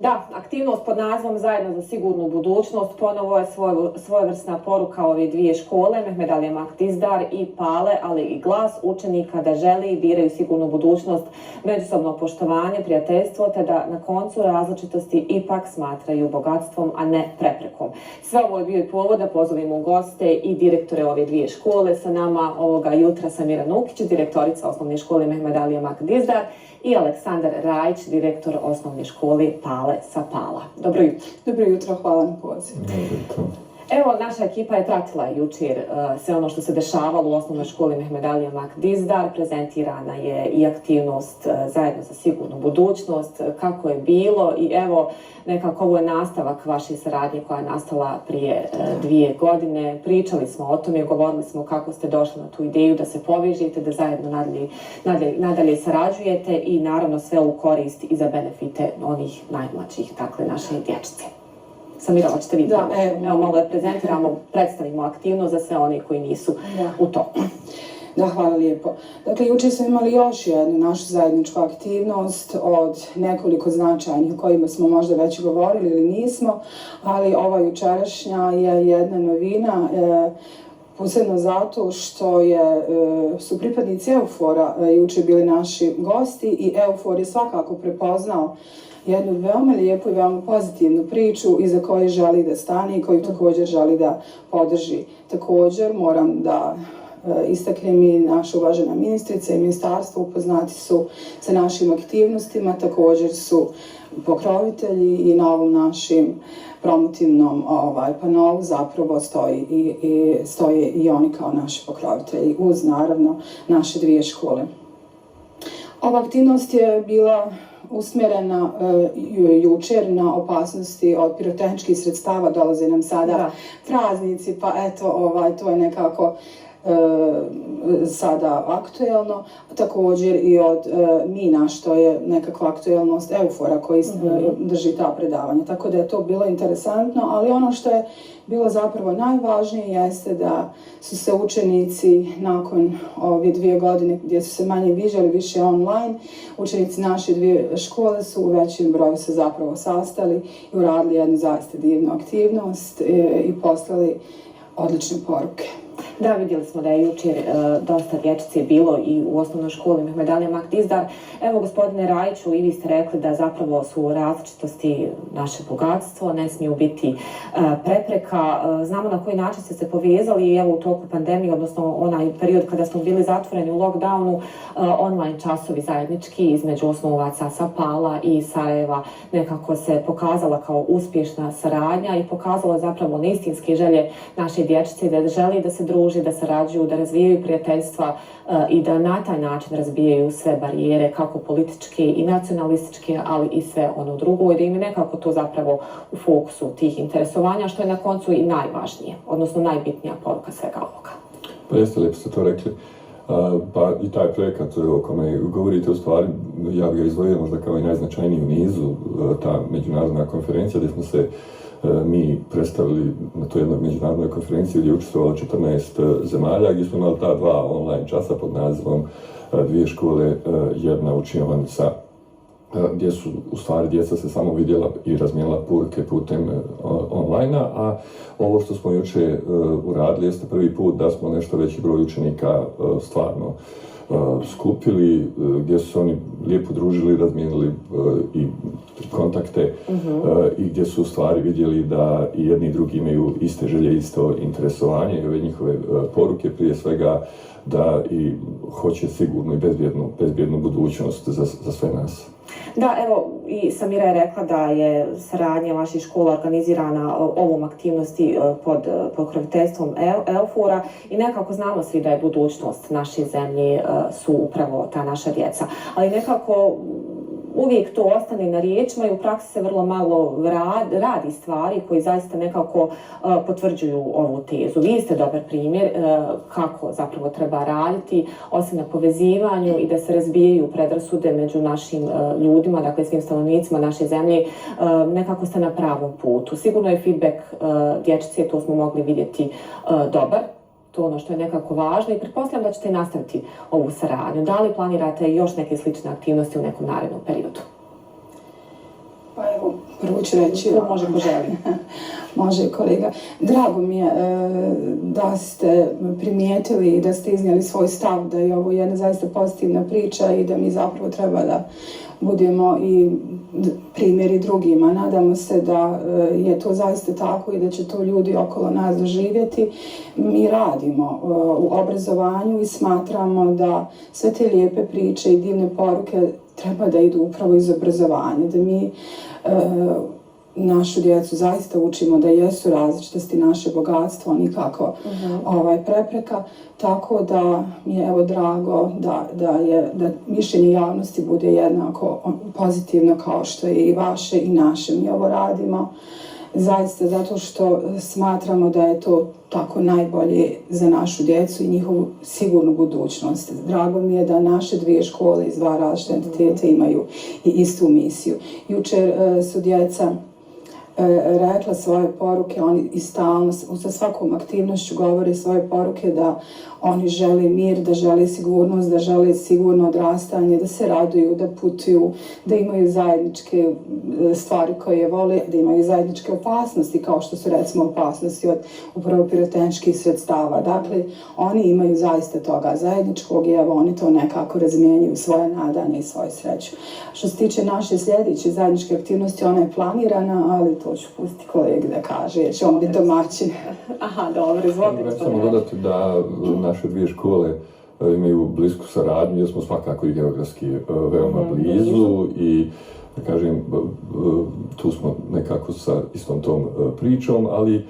Da, aktivnost pod nazivom Zajedno za sigurnu budućnost ponovo je svojevrsna poruka ove dvije škole, Mehmed Ali Dizdar i Pale, ali i glas učenika da žele i biraju sigurnu budućnost, međusobno poštovanje, prijateljstvo, te da na koncu različitosti ipak smatraju bogatstvom, a ne preprekom. Sve ovo je bio i povod da pozovemo goste i direktore ove dvije škole. Sa nama ovoga jutra Samira Nukić, direktorica osnovne škole Mehmed Ali Dizdar, i Aleksandar Rajić, direktor osnovne škole Pale sa Pala. Dobro jutro. Dobro jutro, hvala na pozivu. Evo, naša ekipa je pratila jučer sve ono što se dešavalo u osnovnoj školi Mehmed Ali Dizdar. Prezentirana je i aktivnost Zajedno za sigurnu budućnost, kako je bilo, i evo, nekako ovo je nastavak vaše saradnje koja je nastala prije 2 godine. Pričali smo o tome, govorili smo kako ste došli na tu ideju da se povežete, da zajedno nadalje sarađujete i naravno sve u korist i za benefite onih najmlađih, dakle naše dječice. Samira, hoćete vi da malo da prezentiramo, predstavimo aktivnost za sve oni koji nisu u toku. Da, hvala lijepo. Dakle, jučer smo imali još jednu našu zajedničku aktivnost od nekoliko značajnih o kojima smo možda već govorili ili nismo, ali ova jučerašnja je jedna novina, posebno zato što su pripadnici EUFOR-a jučer bili naši gosti i EUFOR je svakako prepoznao jednu veoma lijepu i veoma pozitivnu priču iza koje želi da stane i koju također želi da podrži. Također moram da istaknem i naša uvažena ministrica i ministarstvo upoznati su sa našim aktivnostima, također su pokrovitelji i na ovom našim promotivnom panelu zapravo stoje i oni kao naši pokrovitelji uz naravno naše dvije škole. Ova aktivnost je bila usmjerena jučer na opasnosti od pirotehničkih sredstava. Dolaze nam sada praznici, pa eto, to je nekako sada aktuelno. Također i od mina, što je nekakva aktuelnost EUFOR-a koji drži ta predavanja. Tako da je to bilo interesantno, ali ono što je bilo zapravo najvažnije jeste da su se učenici nakon ove 2 godine gdje su se manje viđali, više online, učenici naše dvije škole su u većem broju se zapravo sastali i uradili jednu zaista divnu aktivnost i poslali odlične poruke. Da, vidjeli smo da je jučer dosta dječice bilo i u osnovnoj školi Mehmed Ali Dizdar. Evo, gospodine Rajiću, i vi ste rekli da zapravo su različitosti naše bogatstvo, ne smiju biti prepreka. Znamo na koji način ste se povezali i evo u toku pandemije, odnosno onaj period kada smo bili zatvoreni u lockdownu, online časovi zajednički između osnovaca sa Pala i Sarajeva nekako se pokazala kao uspješna saradnja i pokazala zapravo neistinske želje naše dječice da želi da se druži, da sarađuju, da razvijaju prijateljstva i da na taj način razbijaju sve barijere, kako političke i nacionalističke, ali i sve ono drugo, i da im je nekako to zapravo u fokusu tih interesovanja, što je na koncu i najvažnije, odnosno najbitnija poruka svega ovoga. Pa jeste, lijepo ste to rekli. Pa i taj projekat o kome govorite, u stvari, ja bih ga izdvojio možda kao i najznačajniji u nizu, ta međunarodna konferencija gdje smo se mi predstavili na toj jednoj međunarodnoj konferenciji gdje je učestvovalo 14 zemalja, gdje smo imali ta 2 online časa pod nazivom Dvije škole, jedna učionica, gdje su u stvari djeca se samo vidjela i razmijenila poruke putem online-a, a ovo što smo jučer uradili jeste prvi put da smo nešto veći broj učenika stvarno skupili, gdje su se oni lijepo družili, razmijenili i kontakte i gdje su u stvari vidjeli da i jedni i drugi imaju iste želje, isto interesovanje i ove njihove poruke prije svega da i hoće sigurnu i bezbjednu budućnost za sve nas. Da, evo, i Samira je rekla da je saradnja vaših škola organizirana ovom aktivnosti pod pokroviteljstvom EUFOR-a i nekako znamo svi da je budućnost naše zemlje su upravo ta naša djeca. Ali nekako uvijek to ostane na riječima i u praksi se vrlo malo radi stvari koji zaista nekako potvrđuju ovu tezu. Vi ste dobar primjer kako zapravo treba raditi, osim na povezivanju i da se razbijaju predrasude među našim ljudima, dakle svim stanovnicima naše zemlje, nekako ste na pravom putu. Sigurno je feedback dječice, to smo mogli vidjeti, dobar. To je ono što je nekako važno i pretpostavljam da ćete nastaviti ovu saradnju. Da li planirate još neke slične aktivnosti u nekom narednom periodu? Pa evo, Prvo ću reći... To može ko želi. Može, kolega. Drago mi je da ste primijetili i da ste iznijeli svoj stav, da je ovo jedna zaista pozitivna priča i da mi zapravo treba da budemo i primjeri drugima. Nadamo se da je to zaista tako i da će to ljudi okolo nas doživjeti. Mi radimo u obrazovanju i smatramo da sve te lijepe priče i divne poruke treba da idu upravo iz obrazovanja, da mi našu djecu zaista učimo da jesu različitosti naše bogatstvo, nikako prepreka, tako da mi je evo drago da mišljenje javnosti bude jednako pozitivno kao što je i vaše i naše. Mi ovo radimo zaista zato što smatramo da je to tako najbolje za našu djecu i njihovu sigurnu budućnost. Drago mi je da naše dvije škole iz dva različite entitete imaju i istu misiju. Jučer su djeca rekla svoje poruke, oni i stalno sa svakom aktivnošću govore svoje poruke da oni žele mir, da žele sigurnost, da žele sigurno odrastanje, da se raduju, da putuju, da imaju zajedničke stvari koje vole, da imaju zajedničke opasnosti, kao što su recimo opasnosti od upravo pirotehničkih sredstava. Dakle, oni imaju zaista toga zajedničkog i evo oni to nekako razmjenjuju svoje nadanje i svoju sreću. Što se tiče naše sljedeće zajedničke aktivnosti, ona je planirana, ali to ću pustiti kolegi da kaže, jer će on biti domaćin. Aha, dobro, izvolite. Samo dodati da naše dvije škole imaju blisku saradnju, jer smo svakako i geografski veoma blizu i da kažem, tu smo nekako sa istom tom pričom, ali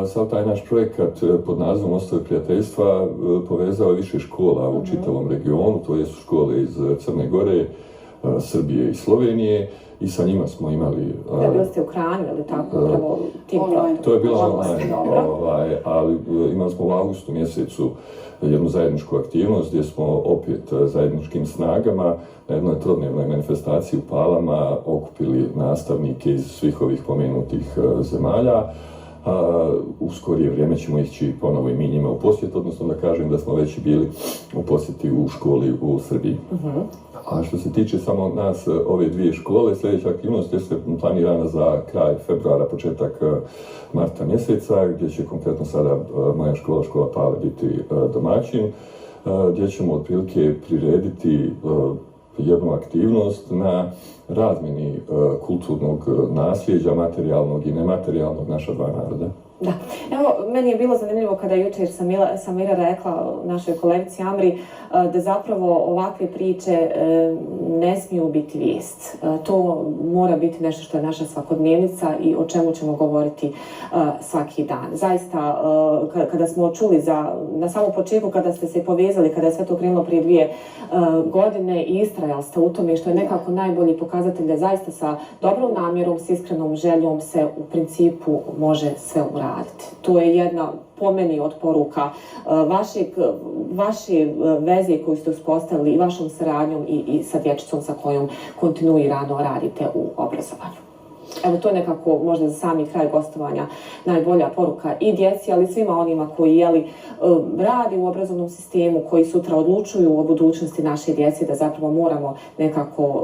sav taj naš projekat pod nazivom Mostovi prijateljstva povezao je više škola u čitavom regionu, to jesu škole iz Crne Gore, Srbije i Slovenije i sa njima smo imali... Da, bili ste u Kranju, ili tako, upravo tim projektom? To je bilo online, ali imali smo u avgustu mjesecu jednu zajedničku aktivnost gdje smo opet zajedničkim snagama na jednoj trodnevnoj manifestaciji u Palama okupili nastavnike iz svih ovih pomenutih zemalja. U skorije vrijeme ćemo ići ponovo i mi njima u posjet, odnosno da kažem da smo već bili u posjeti u školi u Srbiji. A što se tiče samo nas, ove dvije škole, sljedeća aktivnost je se planirana za kraj februara, početak marta mjeseca, gdje će konkretno sada moja škola, škola Pale, biti domaćin, gdje ćemo otprilike prirediti jednu aktivnost na razmjeni kulturnog nasljeđa, materijalnog i nematerijalnog naša dva naroda. Da. Evo, meni je bilo zanimljivo kada jučer Samira rekla našoj kolegici Amri da zapravo ovakve priče ne smiju biti vijest. To mora biti nešto što je naša svakodnevnica i o čemu ćemo govoriti svaki dan. Zaista, kada smo čuli na samom početku, kada ste se povezali, kada je sve to krenulo prije 2 godine i istrajali ste u tome, što je nekako najbolji pokazatelj da zaista sa dobrom namjerom, s iskrenom željom se u principu može sve uraditi. To je jedna, po meni, od poruka vaše veze koju ste uspostavili i vašom saradnjom i sa dječicom sa kojom kontinuirano radite u obrazovanju. Evo, to je nekako možda za sami kraj gostovanja najbolja poruka i djeci, ali svima onima koji radi u obrazovnom sistemu, koji sutra odlučuju o budućnosti naše djece, da zapravo moramo nekako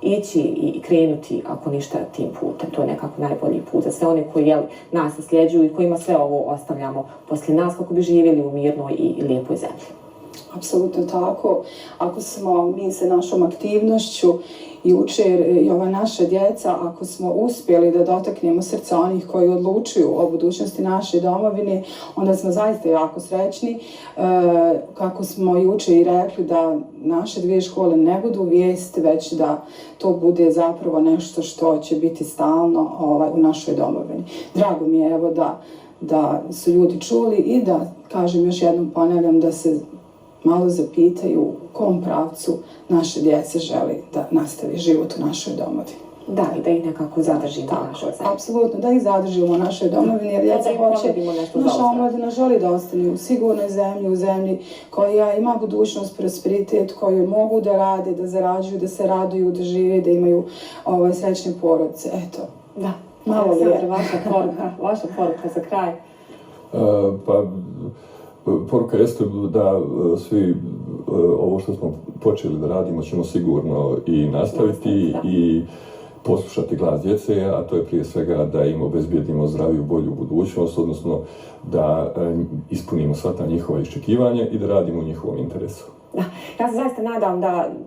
ići i krenuti, ako ništa, tim putem. To je nekako najbolji put za sve one koji nas nasljeđuju i kojima sve ovo ostavljamo poslije nas kako bi živjeli u mirnoj i lijepoj zemlji. Apsolutno tako. Ako smo mi sa našom aktivnošću jučer i ova naša djeca, ako smo uspjeli da dotaknemo srca onih koji odlučuju o budućnosti naše domovine, onda smo zaista jako srećni. Kako smo jučer i rekli, da naše dvije škole ne budu vijest, već da to bude zapravo nešto što će biti stalno u našoj domovini. Drago mi je evo da su ljudi čuli i da, kažem još jednom, ponavljam, da se malo zapitaju u kom pravcu naše djece želi da nastavi život u našoj domovini. Da, i da ih nekako zadržimo u našoj zemlji. Apsolutno, da ih zadržimo u našoj domovini, jer djeca hoće, naša omladina želi da ostane u sigurnoj zemlji, u zemlji koja ima budućnost, prosperitet, koju mogu da rade, da zarađuju, da se raduju, da žive, da imaju srećne porodice. Eto, da. Malo je. Vaša poruka za kraj. Poruka jeste da svi ovo što smo počeli da radimo ćemo sigurno i nastaviti poslušati glas djece, a to je prije svega da im obezbijedimo zdraviju, bolju budućnost, odnosno da ispunimo sva ta njihova iščekivanja i da radimo u njihovom interesu. Da. Ja se zaista nadam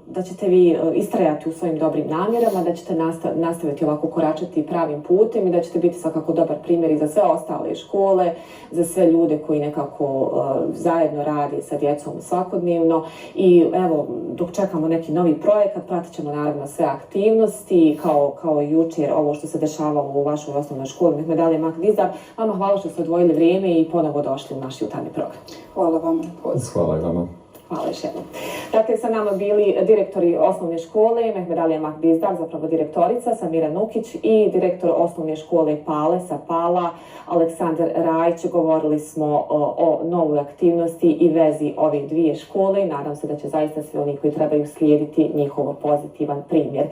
da ćete vi istrajati u svojim dobrim namjerama, da ćete nastaviti ovako koračati pravim putem i da ćete biti svakako dobar primjer i za sve ostale škole, za sve ljude koji nekako zajedno rade sa djecom svakodnevno. I evo, dok čekamo neki novi projekat, pratit ćemo naravno sve aktivnosti, kao jučer ovo što se dešavalo u vašoj osnovnoj školi Mehmed Ali Makdizdar. Vama hvala što ste odvojili vrijeme i ponovo došli u naš jutarnji program. Hvala vam na pozivu. Hvala i vama. Hvala još jednom. Dakle, sa nama bili direktori osnovne škole Mehmed Ali Makdizdar, zapravo direktorica Samira Nukić i direktor osnovne škole Pale sa Pala Aleksandar Rajić. Govorili smo o novoj aktivnosti i vezi ove dvije škole i nadam se da će zaista svi oni koji trebaju slijediti njihov pozitivan primjer.